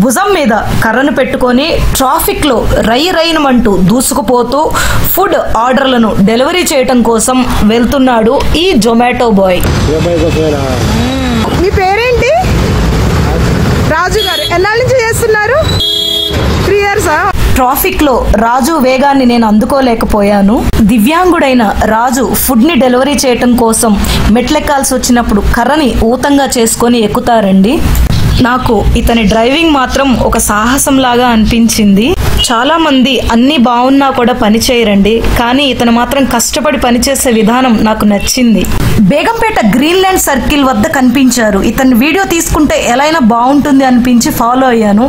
భుజం మీద కర్రను పెట్టుకొని ట్రాఫిక్ లో రైనుమంటూ దూసుకుపోతూ ఫుడ్ ఆర్డర్లను డెలివరీ చేయటం కోసం వెళ్తున్నాడు ఈ జొమాటో బాయ్. మీ పేరేంటి? రాజు గారు. ఎన్నాళ్ళ నుంచి చేస్తున్నారు? 3 years. ట్రాఫిక్ లో రాజు వేగాన్ని నేను అందుకోలేకపోయాను. దివ్యాంగుడైన రాజు ఫుడ్ ని డెలివరీ చేయటం కోసం మెట్లెక్కాల్సి వచ్చినప్పుడు కర్రని ఊతంగా చేసుకొని ఎక్కుతారండి. నాకు ఇతని డ్రైవింగ్ మాత్రం ఒక సాహసం లాగా అనిపించింది. చాలా మంది అన్ని బాగున్నా కూడా పని చేయరండి, కానీ ఇతను మాత్రం కష్టపడి పనిచేసే విధానం నాకు నచ్చింది. బేగంపేట గ్రీన్లాండ్ సర్కిల్ వద్ద కనిపించారు. ఇతని వీడియో తీసుకుంటే ఎలా అయినా బాగుంటుంది అనిపించి ఫాలో అయ్యాను.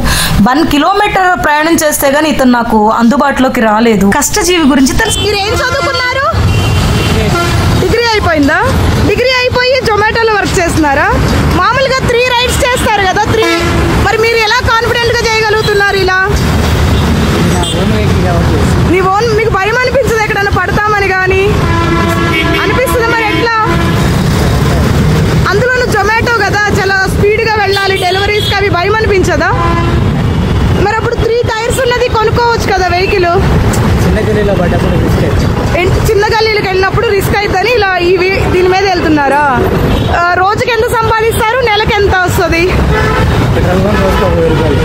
1 kilometer ప్రయాణం చేస్తే గానీ ఇతను నాకు అందుబాటులోకి రాలేదు. కష్టజీవి గురించి తెలుసు. మీరు ఏం చదువుకున్నారు? డిగ్రీ అయిపోయిందా? డిగ్రీ అయిపోయి జొమాటోలో వర్క్ చేస్తున్నారా? మామూలుగా 3 rides చేస్తారు కదా, 3. మరి మీరు ఎలా కాన్ఫిడెంట్ గా చేయగలుగుతున్నారు ఇలా? మీకు భయం అనిపించదు ఎక్కడైనా పడతామని? కానీ అనిపిస్తుంది. మరి ఎట్లా? అందులోనూ జొమాటో కదా, చాలా స్పీడ్గా వెళ్ళాలి డెలివరీస్కి. అవి భయం అనిపించదా? మరి అప్పుడు 3 tires ఉన్నది కొనుక్కోవచ్చు కదా వెహికల్. చిన్న గల్లీలకు వెళ్ళినప్పుడు రిస్క్ అవుతుందని ఇలా దీని మీద వెళ్తున్నారా? రోజుకి ఎంత సంపాదిస్తారు? నెలకు ఎంత వస్తుంది?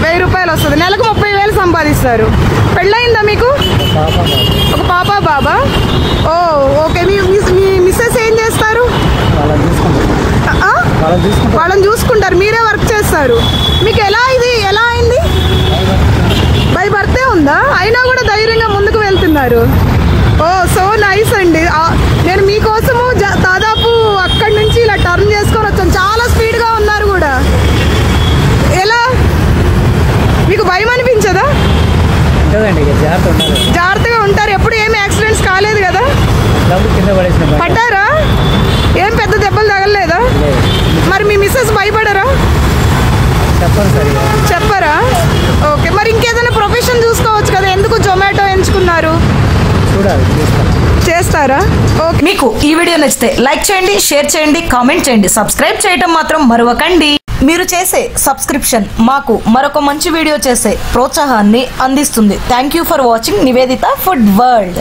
1000 రూపాయలు వస్తుంది. నెలకు 30,000 సంపాదిస్తారు. పెళ్ళయిందా మీకు? ఒక పాప బాబా? ఓ ఓకే. మీ మిస్సెస్ ఏం చేస్తారు? వాళ్ళని చూసుకుంటారు, మీరే వర్క్ చేస్తారు. మీకు ఎలా అయింది? బై బర్తే ఉందా? అయినా కూడా ధైర్యంగా ముందుకు వెళ్తున్నారు. ఓ సో నైస్ అండి. నేను మీకోసము దాదాపు అక్కడి నుంచి ఇలా టర్న్ చేసుకొని వచ్చాను. చాలా స్పీడ్గా ఉన్నారు కూడా. ఎలా? మీకు భయం అనిపించదా? జాగ్రత్తగా ఉంటారు. ఎప్పుడు ఏమి యాక్సిడెంట్స్ కాలేదు కదా? పడ్డారా? ఏం పెద్ద దెబ్బలు తగలలేదా? మరి మీ మిస్సెస్ భయపడరా? చెప్పరా? ఓకే. మరి ఇంకేదైనా ప్రొఫెషన్ చూసుకోవచ్చు కదా, ఎందుకు జొమాటో ఎంచుకున్నారు? చేస్తారా? ఓకే. మీకు ఈ వీడియో నచ్చితే లైక్ చేయండి, షేర్ చేయండి, కామెంట్ చేయండి, సబ్స్క్రైబ్ చేయడం మాత్రం మరవకండి. మీరు చేసే సబ్స్క్రిప్షన్ మాకు మరొక మంచి వీడియో చేసే ప్రోత్సాహాన్ని అందిస్తుంది. Thank you for watching Nivedita food world.